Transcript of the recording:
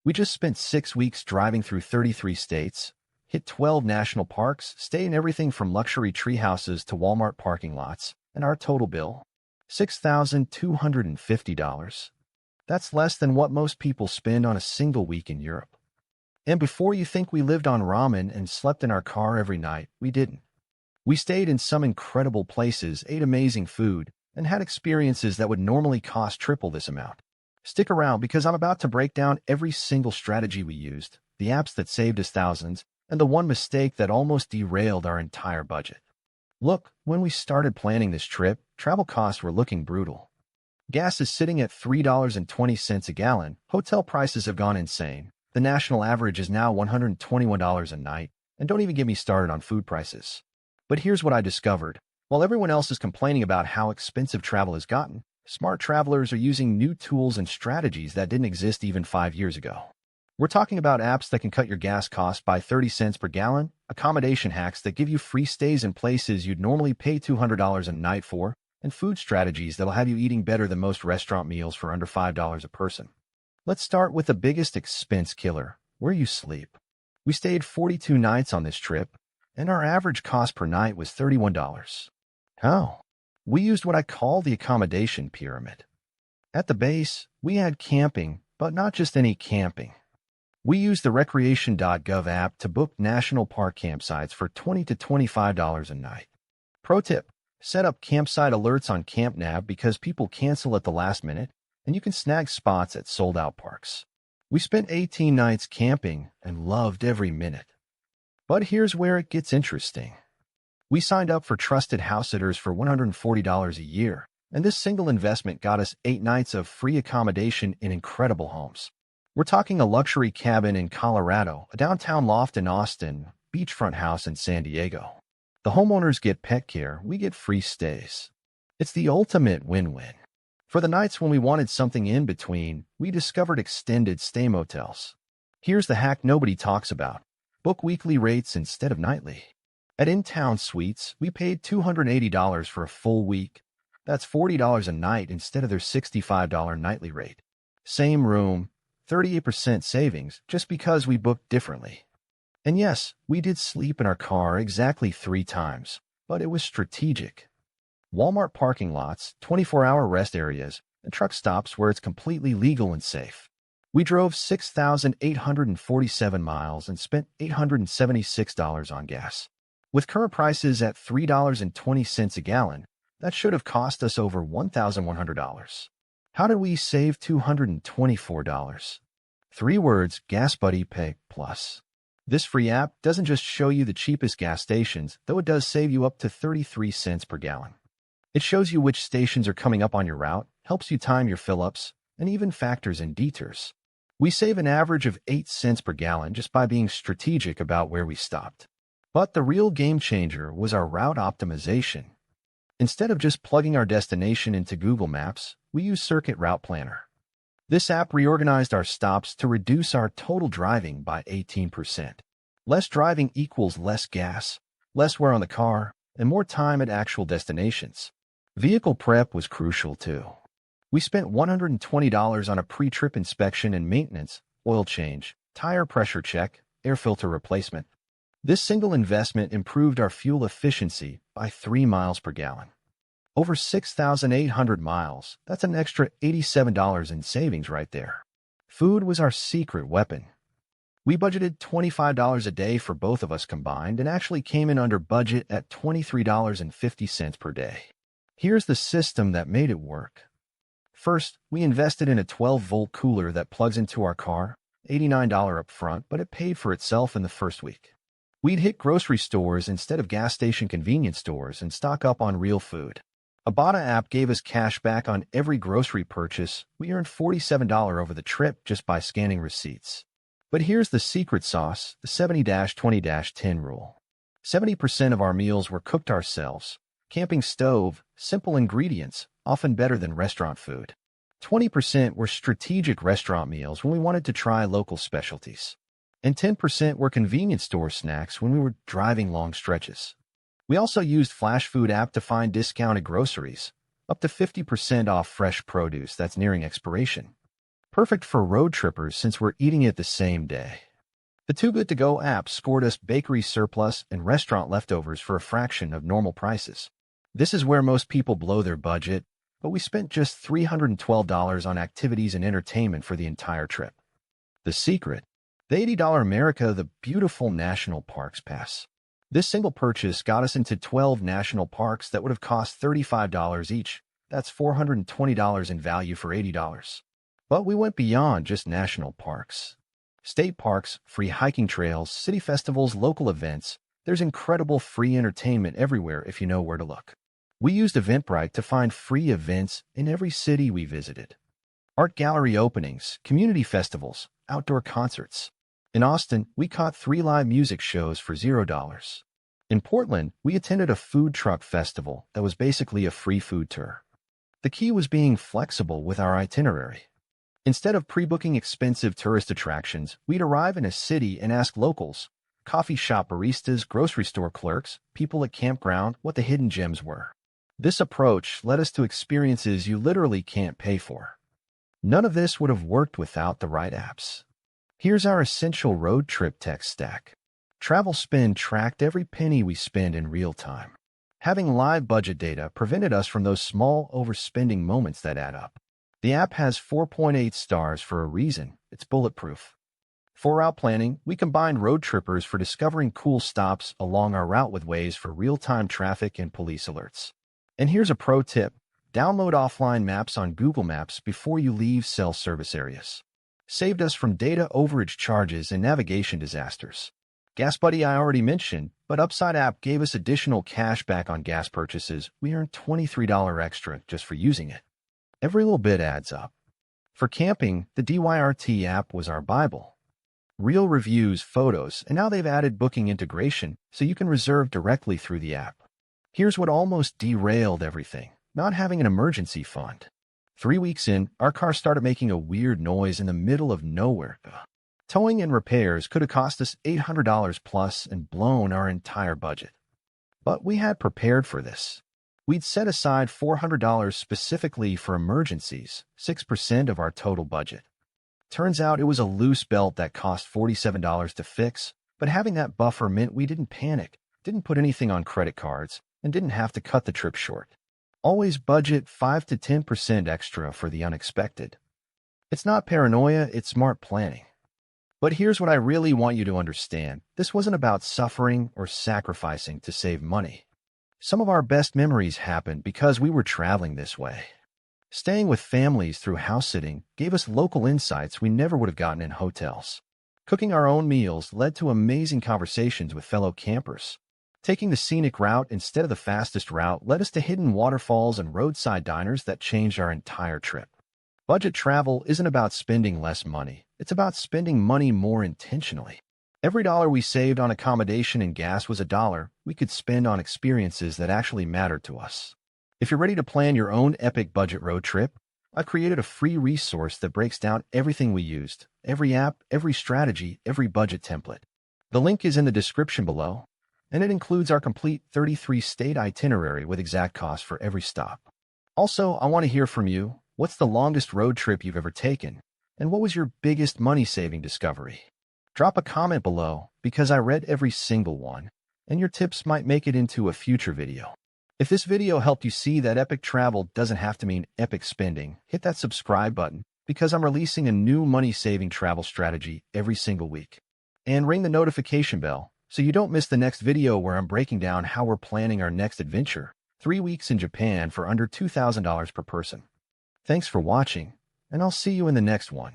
We just spent 6 weeks driving through 33 states, hit 12 national parks, stayed in everything from luxury treehouses to Walmart parking lots, and our total bill, $6,250. That's less than what most people spend on a single week in Europe. And before you think we lived on ramen and slept in our car every night, we didn't. We stayed in some incredible places, ate amazing food, and had experiences that would normally cost triple this amount. Stick around because I'm about to break down every single strategy we used, the apps that saved us thousands, and the one mistake that almost derailed our entire budget. Look, when we started planning this trip, travel costs were looking brutal. Gas is sitting at $3.20 a gallon. Hotel prices have gone insane. The national average is now $121 a night, and don't even get me started on food prices. But here's what I discovered. While everyone else is complaining about how expensive travel has gotten, smart travelers are using new tools and strategies that didn't exist even 5 years ago. We're talking about apps that can cut your gas cost by 30 cents per gallon, accommodation hacks that give you free stays in places you'd normally pay $200 a night for, and food strategies that'll have you eating better than most restaurant meals for under $5 a person. Let's start with the biggest expense killer, where you sleep. We stayed 42 nights on this trip, and our average cost per night was $31. How? We used what I call the accommodation pyramid. At the base, we had camping, but not just any camping. We used the recreation.gov app to book national park campsites for $20 to $25 a night. Pro tip, set up campsite alerts on CampNav because people cancel at the last minute, and you can snag spots at sold-out parks. We spent 18 nights camping and loved every minute. But here's where it gets interesting. We signed up for trusted house sitters for $140 a year, and this single investment got us 8 nights of free accommodation in incredible homes. We're talking a luxury cabin in Colorado, a downtown loft in Austin, beachfront house in San Diego. The homeowners get pet care, we get free stays. It's the ultimate win-win. For the nights when we wanted something in between, we discovered extended stay motels. Here's the hack nobody talks about. Book weekly rates instead of nightly. At In-Town Suites, we paid $280 for a full week. That's $40 a night instead of their $65 nightly rate. Same room, 38% savings just because we booked differently. And yes, we did sleep in our car exactly 3 times, but it was strategic. Walmart parking lots, 24-hour rest areas, and truck stops where it's completely legal and safe. We drove 6,847 miles and spent $876 on gas. With current prices at $3.20 a gallon, that should have cost us over $1,100. How did we save $224? 3 words, Gas Buddy Pay Plus. This free app doesn't just show you the cheapest gas stations, though it does save you up to 33 cents per gallon. It shows you which stations are coming up on your route, helps you time your fill-ups, and even factors in detours. We save an average of 8 cents per gallon just by being strategic about where we stopped. But the real game changer was our route optimization. Instead of just plugging our destination into Google Maps, we use Circuit Route Planner. This app reorganized our stops to reduce our total driving by 18%. Less driving equals less gas, less wear on the car, and more time at actual destinations. Vehicle prep was crucial too. We spent $120 on a pre-trip inspection and maintenance, oil change, tire pressure check, air filter replacement. This single investment improved our fuel efficiency by 3 miles per gallon. Over 6,800 miles, that's an extra $87 in savings right there. Food was our secret weapon. We budgeted $25 a day for both of us combined and actually came in under budget at $23.50 per day. Here's the system that made it work. First, we invested in a 12-volt cooler that plugs into our car, $89 up front, but it paid for itself in the first week. We'd hit grocery stores instead of gas station convenience stores and stock up on real food. A Bada app gave us cash back on every grocery purchase. We earned $47 over the trip just by scanning receipts. But here's the secret sauce, the 70-20-10 rule. 70% of our meals were cooked ourselves. Camping stove, simple ingredients, often better than restaurant food. 20% were strategic restaurant meals when we wanted to try local specialties. And 10% were convenience store snacks when we were driving long stretches. We also used Flash Food app to find discounted groceries, up to 50% off fresh produce that's nearing expiration. Perfect for road trippers since we're eating it the same day. The Too Good To Go app scored us bakery surplus and restaurant leftovers for a fraction of normal prices. This is where most people blow their budget, but we spent just $312 on activities and entertainment for the entire trip. The secret? The $80 America the Beautiful National Parks Pass. This single purchase got us into 12 national parks that would have cost $35 each. That's $420 in value for $80. But we went beyond just national parks. State parks, free hiking trails, city festivals, local events. There's incredible free entertainment everywhere if you know where to look. We used Eventbrite to find free events in every city we visited. Art gallery openings, community festivals, outdoor concerts. In Austin, we caught 3 live music shows for $0. In Portland, we attended a food truck festival that was basically a free food tour. The key was being flexible with our itinerary. Instead of pre-booking expensive tourist attractions, we'd arrive in a city and ask locals, coffee shop baristas, grocery store clerks, people at campground, what the hidden gems were. This approach led us to experiences you literally can't pay for. None of this would have worked without the right apps. Here's our essential road trip tech stack. Travel Spin tracked every penny we spend in real time. Having live budget data prevented us from those small overspending moments that add up. The app has 4.8 stars for a reason. It's bulletproof. For route planning, we combined road trippers for discovering cool stops along our route with Waze for real-time traffic and police alerts. And here's a pro tip. Download offline maps on Google Maps before you leave cell service areas. Saved us from data overage charges and navigation disasters. Gas Buddy I already mentioned, but Upside app gave us additional cash back on gas purchases. We earned $23 extra just for using it. Every little bit adds up. For camping, the DYRT app was our Bible. Real reviews, photos, and now they've added booking integration so you can reserve directly through the app. Here's what almost derailed everything: not having an emergency fund. 3 weeks in, our car started making a weird noise in the middle of nowhere. Towing and repairs could have cost us $800 plus and blown our entire budget. But we had prepared for this. We'd set aside $400 specifically for emergencies, 6% of our total budget. Turns out it was a loose belt that cost $47 to fix, but having that buffer meant we didn't panic, didn't put anything on credit cards, and didn't have to cut the trip short. Always budget 5 to 10% extra for the unexpected. It's not paranoia, it's smart planning. But here's what I really want you to understand. This wasn't about suffering or sacrificing to save money. Some of our best memories happened because we were traveling this way. Staying with families through house sitting gave us local insights we never would have gotten in hotels. Cooking our own meals led to amazing conversations with fellow campers. Taking the scenic route instead of the fastest route led us to hidden waterfalls and roadside diners that changed our entire trip. Budget travel isn't about spending less money. It's about spending money more intentionally. Every dollar we saved on accommodation and gas was a dollar we could spend on experiences that actually mattered to us. If you're ready to plan your own epic budget road trip, I created a free resource that breaks down everything we used, every app, every strategy, every budget template. The link is in the description below, and it includes our complete 33-state itinerary with exact costs for every stop. Also, I want to hear from you. What's the longest road trip you've ever taken? And what was your biggest money-saving discovery? Drop a comment below, because I read every single one, and your tips might make it into a future video. If this video helped you see that epic travel doesn't have to mean epic spending, hit that subscribe button, because I'm releasing a new money-saving travel strategy every single week. And ring the notification bell, so you don't miss the next video where I'm breaking down how we're planning our next adventure, 3 weeks in Japan for under $2,000 per person. Thanks for watching, and I'll see you in the next one.